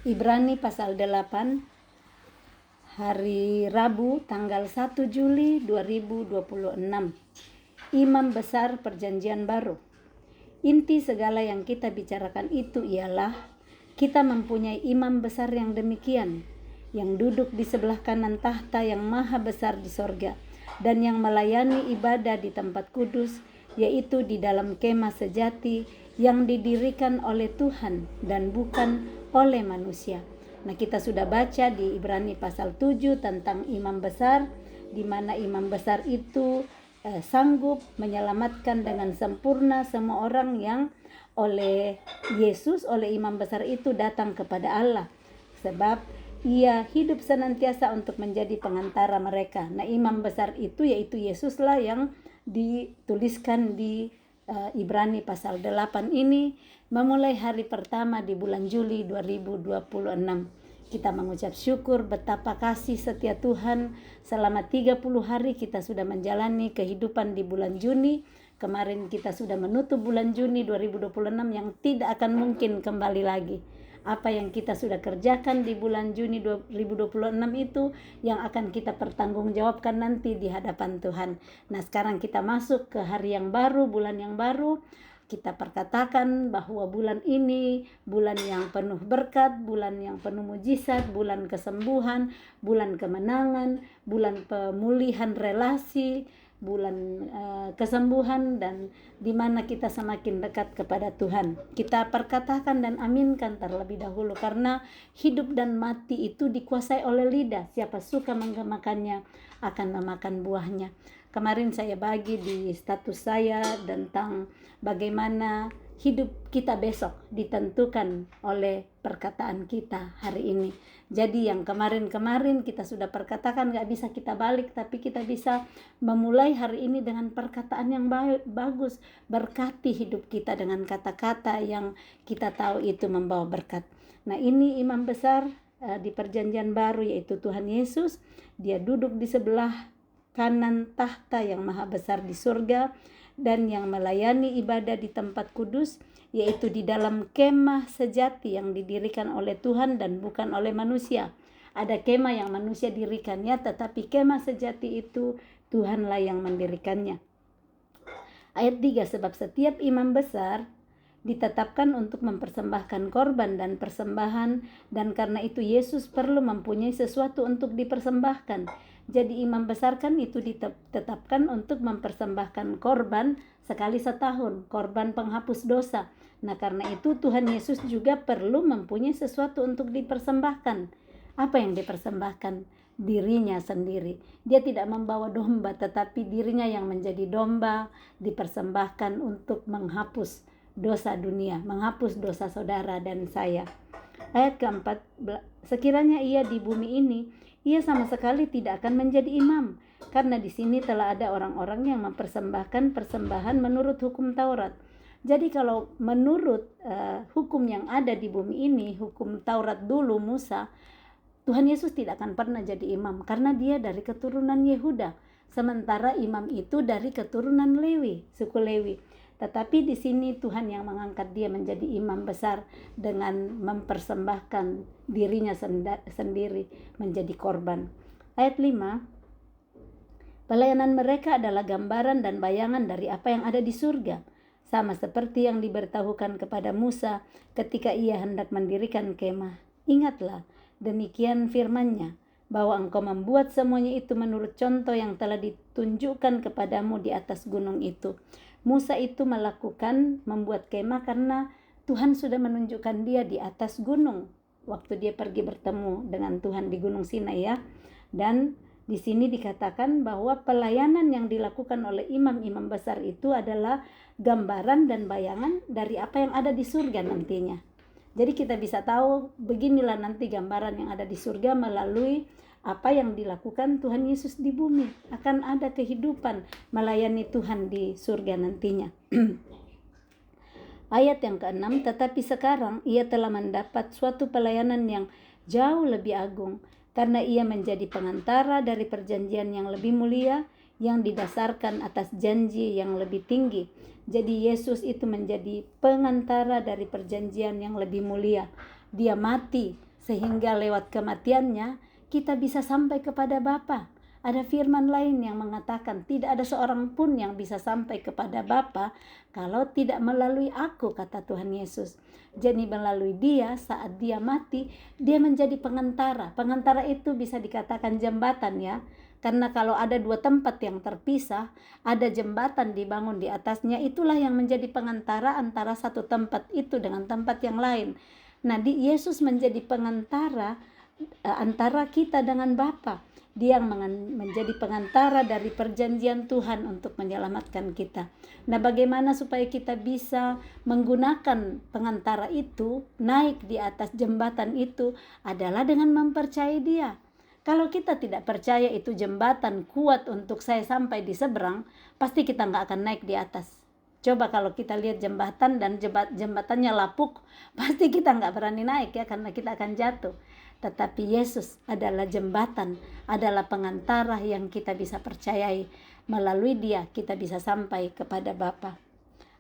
Ibrani pasal 8, hari Rabu tanggal 1 Juli 2026. Imam besar perjanjian baru. Inti segala yang kita bicarakan itu ialah kita mempunyai imam besar yang demikian, yang duduk di sebelah kanan tahta yang maha besar di sorga, dan yang melayani ibadah di tempat kudus, yaitu di dalam kemah sejati yang didirikan oleh Tuhan dan bukan oleh manusia. Nah, kita sudah baca di Ibrani pasal 7 tentang imam besar, di mana imam besar itu sanggup menyelamatkan dengan sempurna semua orang yang oleh Yesus, oleh imam besar itu datang kepada Allah, sebab ia hidup senantiasa untuk menjadi pengantara mereka. Nah, imam besar itu yaitu Yesuslah yang dituliskan di Ibrani pasal 8 ini memulai hari pertama di bulan Juli 2026. Kita mengucap syukur betapa kasih setia Tuhan. Selama 30 hari kita sudah menjalani kehidupan di bulan Juni. Kemarin kita sudah menutup bulan Juni 2026 yang tidak akan mungkin kembali lagi. Apa yang kita sudah kerjakan di bulan Juni 2026 itu yang akan kita pertanggungjawabkan nanti di hadapan Tuhan. Nah, sekarang kita masuk ke hari yang baru, bulan yang baru. Kita perkatakan bahwa bulan ini bulan yang penuh berkat, bulan yang penuh mujizat, bulan kesembuhan, bulan kemenangan, bulan pemulihan relasi, bulan kesembuhan, dan di mana kita semakin dekat kepada Tuhan. Kita perkatakan dan aminkan terlebih dahulu, karena hidup dan mati itu dikuasai oleh lidah. Siapa suka memakannya akan memakan buahnya. Kemarin saya bagi di status saya tentang bagaimana hidup kita besok ditentukan oleh perkataan kita hari ini. Jadi yang kemarin-kemarin kita sudah perkatakan gak bisa kita balik, tapi kita bisa memulai hari ini dengan perkataan yang bagus. Berkati hidup kita dengan kata-kata yang kita tahu itu membawa berkat. Nah, ini imam besar di perjanjian baru yaitu Tuhan Yesus. Dia duduk di sebelah kanan tahta yang maha besar di surga dan yang melayani ibadah di tempat kudus, yaitu di dalam kemah sejati yang didirikan oleh Tuhan dan bukan oleh manusia. Ada kemah yang manusia dirikannya, tetapi kemah sejati itu Tuhanlah yang mendirikannya. Ayat 3, sebab setiap imam besar ditetapkan untuk mempersembahkan korban dan persembahan, dan karena itu Yesus perlu mempunyai sesuatu untuk dipersembahkan. Jadi imam besar kan itu ditetapkan untuk mempersembahkan korban sekali setahun, korban penghapus dosa. Nah, karena itu Tuhan Yesus juga perlu mempunyai sesuatu untuk dipersembahkan. Apa yang dipersembahkan? Dirinya sendiri. Dia tidak membawa domba, tetapi dirinya yang menjadi domba dipersembahkan untuk menghapus dosa dunia, menghapus dosa saudara dan saya. Ayat keempat, sekiranya ia di bumi ini, ia sama sekali tidak akan menjadi imam, karena di sini telah ada orang-orang yang mempersembahkan persembahan menurut hukum Taurat. Jadi kalau menurut hukum yang ada di bumi ini, hukum Taurat dulu Musa, Tuhan Yesus tidak akan pernah jadi imam karena dia dari keturunan Yehuda. Sementara imam itu dari keturunan Lewi, suku Lewi. Tetapi di sini Tuhan yang mengangkat dia menjadi imam besar dengan mempersembahkan dirinya sendiri menjadi korban. Ayat 5, pelayanan mereka adalah gambaran dan bayangan dari apa yang ada di surga, sama seperti yang diberitahukan kepada Musa ketika ia hendak mendirikan kemah. Ingatlah, demikian firman-Nya, bahwa engkau membuat semuanya itu menurut contoh yang telah ditunjukkan kepadamu di atas gunung itu. Musa itu membuat kemah karena Tuhan sudah menunjukkan dia di atas gunung waktu dia pergi bertemu dengan Tuhan di Gunung Sinai ya. Dan di sini dikatakan bahwa pelayanan yang dilakukan oleh imam-imam besar itu adalah gambaran dan bayangan dari apa yang ada di surga nantinya. Jadi kita bisa tahu beginilah nanti gambaran yang ada di surga melalui apa yang dilakukan Tuhan Yesus di bumi. Akan ada kehidupan melayani Tuhan di surga nantinya. Ayat yang ke-6, tetapi sekarang ia telah mendapat suatu pelayanan yang jauh lebih agung, karena ia menjadi pengantara dari perjanjian yang lebih mulia, yang didasarkan atas janji yang lebih tinggi. Jadi Yesus itu menjadi pengantara dari perjanjian yang lebih mulia. Dia mati sehingga lewat kematiannya kita bisa sampai kepada Bapa. Ada firman lain yang mengatakan tidak ada seorang pun yang bisa sampai kepada Bapa kalau tidak melalui aku, kata Tuhan Yesus. Jadi melalui dia, saat dia mati, dia menjadi pengantara. Pengantara itu bisa dikatakan jembatan ya. Karena kalau ada dua tempat yang terpisah, ada jembatan dibangun di atasnya, itulah yang menjadi pengantara antara satu tempat itu dengan tempat yang lain. Nah, Yesus menjadi pengantara antara kita dengan Bapa. Dia yang menjadi pengantara dari perjanjian Tuhan untuk menyelamatkan kita. Nah, bagaimana supaya kita bisa menggunakan pengantara itu, naik di atas jembatan itu, adalah dengan mempercayai dia. Kalau kita tidak percaya itu jembatan kuat untuk saya sampai di seberang, pasti kita nggak akan naik di atas. Coba kalau kita lihat jembatan dan jembatannya lapuk, pasti kita nggak berani naik ya, karena kita akan jatuh. Tetapi Yesus adalah jembatan, adalah pengantara yang kita bisa percayai. Melalui dia kita bisa sampai kepada Bapa.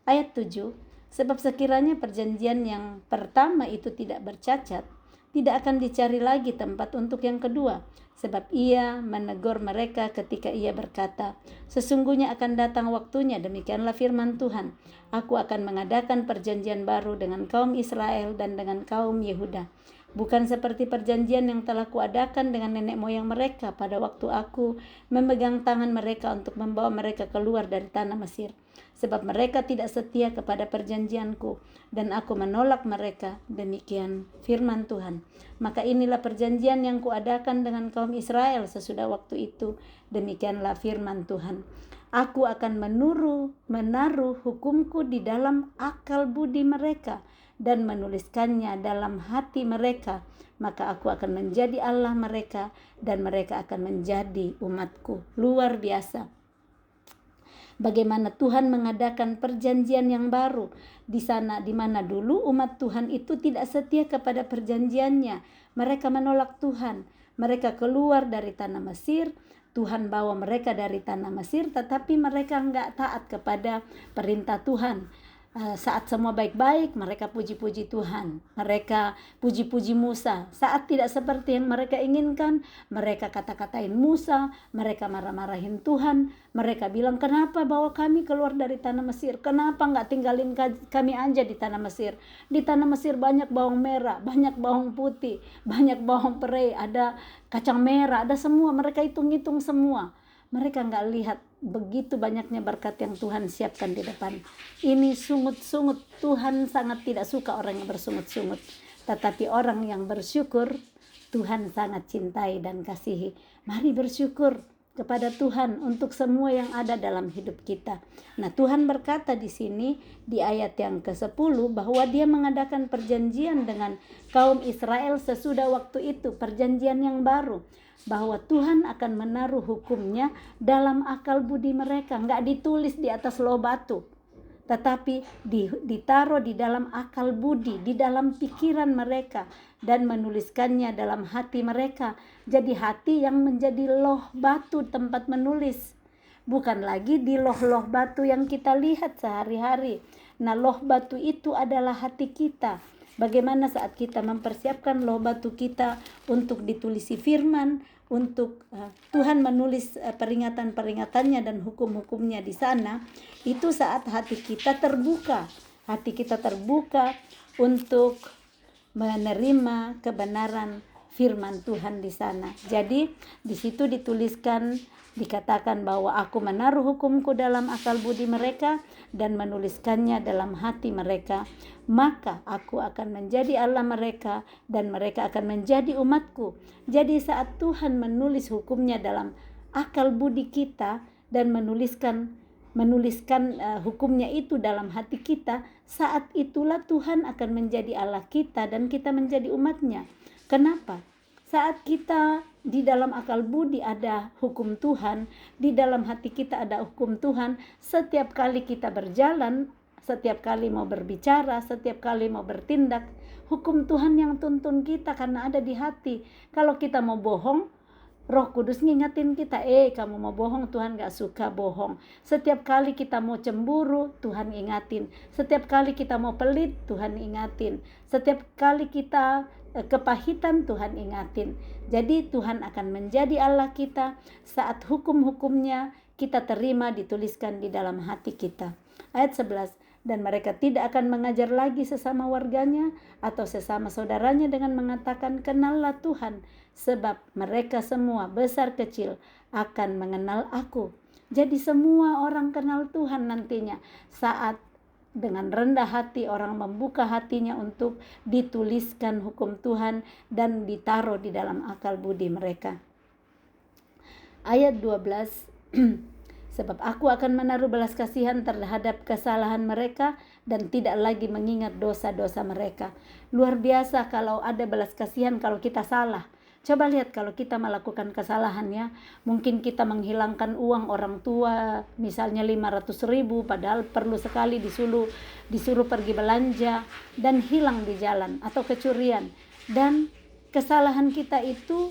Ayat 7, sebab sekiranya perjanjian yang pertama itu tidak bercacat, tidak akan dicari lagi tempat untuk yang kedua. Sebab ia menegur mereka ketika ia berkata, sesungguhnya akan datang waktunya, demikianlah firman Tuhan, aku akan mengadakan perjanjian baru dengan kaum Israel dan dengan kaum Yehuda. Bukan seperti perjanjian yang telah kuadakan dengan nenek moyang mereka pada waktu aku memegang tangan mereka untuk membawa mereka keluar dari tanah Mesir. Sebab mereka tidak setia kepada perjanjianku dan aku menolak mereka, demikian firman Tuhan. Maka inilah perjanjian yang kuadakan dengan kaum Israel sesudah waktu itu, demikianlah firman Tuhan. Aku akan menaruh hukumku di dalam akal budi mereka dan menuliskannya dalam hati mereka, maka aku akan menjadi Allah mereka dan mereka akan menjadi umatku. Luar biasa. Bagaimana Tuhan mengadakan perjanjian yang baru di sana, di mana dulu umat Tuhan itu tidak setia kepada perjanjiannya. Mereka menolak Tuhan. Mereka keluar dari tanah Mesir. Tuhan bawa mereka dari tanah Mesir, tetapi mereka enggak taat kepada perintah Tuhan. Saat semua baik-baik, mereka puji-puji Tuhan, mereka puji-puji Musa. Saat tidak seperti yang mereka inginkan, mereka kata-katain Musa, mereka marah-marahin Tuhan. Mereka bilang, kenapa bawa kami keluar dari tanah Mesir? Kenapa nggak tinggalin kami aja di tanah Mesir? Di tanah Mesir banyak bawang merah, banyak bawang putih, banyak bawang pere, ada kacang merah, ada semua. Mereka hitung-hitung semua. Mereka nggak lihat begitu banyaknya berkat yang Tuhan siapkan di depan. Ini sungut-sungut. Tuhan sangat tidak suka orang yang bersungut-sungut. Tetapi orang yang bersyukur, Tuhan sangat cintai dan kasihi. Mari bersyukur kepada Tuhan untuk semua yang ada dalam hidup kita. Nah, Tuhan berkata di sini di ayat yang ke-10 bahwa dia mengadakan perjanjian dengan kaum Israel sesudah waktu itu, perjanjian yang baru. Bahwa Tuhan akan menaruh hukumnya dalam akal budi mereka, nggak ditulis di atas loh batu, tetapi ditaruh di dalam akal budi, di dalam pikiran mereka, dan menuliskannya dalam hati mereka. Jadi hati yang menjadi loh batu tempat menulis, bukan lagi di loh-loh batu yang kita lihat sehari-hari. Nah, loh batu itu adalah hati kita. Bagaimana saat kita mempersiapkan loh batu kita untuk ditulisi firman, untuk Tuhan menulis peringatan-peringatannya dan hukum-hukumnya di sana, itu saat hati kita terbuka. Hati kita terbuka untuk menerima kebenaran firman Tuhan di sana. Jadi di situ dituliskan, dikatakan bahwa aku menaruh hukumku dalam akal budi mereka dan menuliskannya dalam hati mereka, maka aku akan menjadi Allah mereka dan mereka akan menjadi umatku. Jadi saat Tuhan menulis hukumnya dalam akal budi kita dan menuliskan hukumnya itu dalam hati kita, saat itulah Tuhan akan menjadi Allah kita dan kita menjadi umatnya. Kenapa? Saat kita di dalam akal budi ada hukum Tuhan, di dalam hati kita ada hukum Tuhan, setiap kali kita berjalan, setiap kali mau berbicara, setiap kali mau bertindak, hukum Tuhan yang tuntun kita karena ada di hati. Kalau kita mau bohong, Roh Kudus ngingetin kita, kamu mau bohong, Tuhan gak suka bohong. Setiap kali kita mau cemburu, Tuhan ingatin. Setiap kali kita mau pelit, Tuhan ingatin. Setiap kali kita kepahitan Tuhan ingatin. Jadi Tuhan akan menjadi Allah kita saat hukum-hukumnya kita terima dituliskan di dalam hati kita. Ayat 11, dan mereka tidak akan mengajar lagi sesama warganya atau sesama saudaranya dengan mengatakan, kenallah Tuhan, sebab mereka semua besar kecil akan mengenal aku. Jadi semua orang kenal Tuhan nantinya saat dengan rendah hati orang membuka hatinya untuk dituliskan hukum Tuhan dan ditaruh di dalam akal budi mereka. Ayat 12, sebab aku akan menaruh belas kasihan terhadap kesalahan mereka dan tidak lagi mengingat dosa-dosa mereka. Luar biasa kalau ada belas kasihan kalau kita salah. Coba lihat kalau kita melakukan kesalahan ya. Mungkin kita menghilangkan uang orang tua, misalnya 500.000, padahal perlu sekali disuruh pergi belanja dan hilang di jalan, atau kecurian. Dan kesalahan kita itu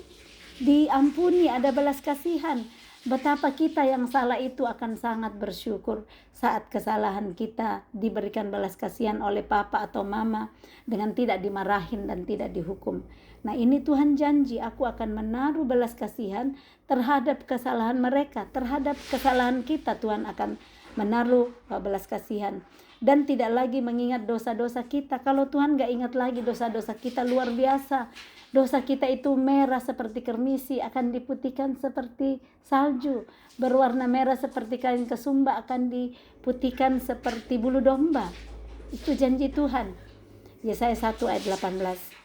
diampuni, ada belas kasihan. Betapa kita yang salah itu akan sangat bersyukur saat kesalahan kita diberikan belas kasihan oleh papa atau mama dengan tidak dimarahin dan tidak dihukum. Nah, ini Tuhan janji, aku akan menaruh belas kasihan terhadap kesalahan mereka, terhadap kesalahan kita Tuhan akan menaruh belas kasihan. Dan tidak lagi mengingat dosa-dosa kita. Kalau Tuhan gak ingat lagi dosa-dosa kita, luar biasa. Dosa kita itu merah seperti kermisi, akan diputihkan seperti salju. Berwarna merah seperti kain kesumba, akan diputihkan seperti bulu domba. Itu janji Tuhan. Yesaya 1 ayat 18.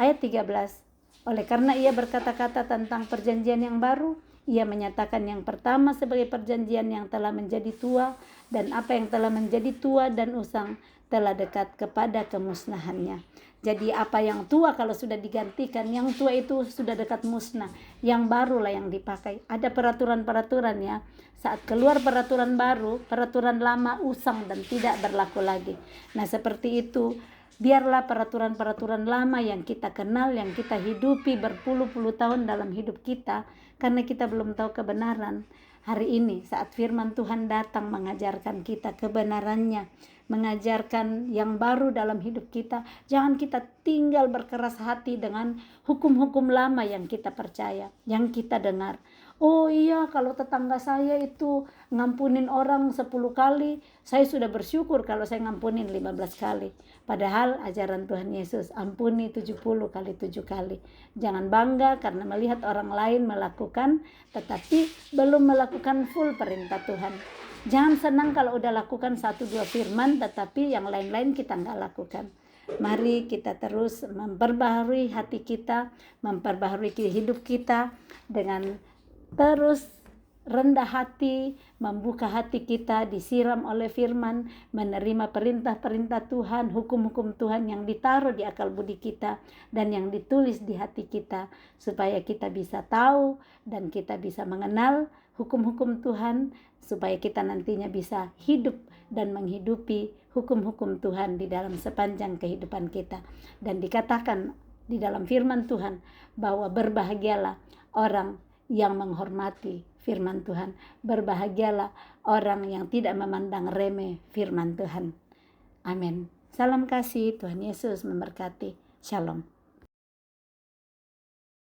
Ayat 13. Oleh karena ia berkata-kata tentang perjanjian yang baru, ia menyatakan yang pertama sebagai perjanjian yang telah menjadi tua, dan apa yang telah menjadi tua dan usang telah dekat kepada kemusnahannya. Jadi apa yang tua kalau sudah digantikan, yang tua itu sudah dekat musnah, yang barulah yang dipakai. Ada peraturan-peraturan ya. Saat keluar peraturan baru, peraturan lama usang dan tidak berlaku lagi. Nah, seperti itu, biarlah peraturan-peraturan lama yang kita kenal, yang kita hidupi berpuluh-puluh tahun dalam hidup kita, karena kita belum tahu kebenaran. Hari ini saat firman Tuhan datang mengajarkan kita kebenarannya, mengajarkan yang baru dalam hidup kita, jangan kita tinggal berkeras hati dengan hukum-hukum lama yang kita percaya, yang kita dengar. Oh iya, kalau tetangga saya itu ngampunin orang 10 kali, saya sudah bersyukur kalau saya ngampunin 15 kali. Padahal ajaran Tuhan Yesus, ampuni 70 kali 7 kali. Jangan bangga karena melihat orang lain melakukan, tetapi belum melakukan full perintah Tuhan. Jangan senang kalau udah lakukan 1-2 firman, tetapi yang lain-lain kita nggak lakukan. Mari kita terus memperbaharui hati kita, memperbaharui hidup kita dengan terus rendah hati, membuka hati kita, disiram oleh firman, menerima perintah-perintah Tuhan, hukum-hukum Tuhan yang ditaruh di akal budi kita dan yang ditulis di hati kita, supaya kita bisa tahu dan kita bisa mengenal hukum-hukum Tuhan, supaya kita nantinya bisa hidup dan menghidupi hukum-hukum Tuhan di dalam sepanjang kehidupan kita. Dan dikatakan di dalam firman Tuhan bahwa berbahagialah orang yang menghormati firman Tuhan. Berbahagialah orang yang tidak memandang remeh firman Tuhan. Amin. Salam kasih, Tuhan Yesus memberkati. Shalom.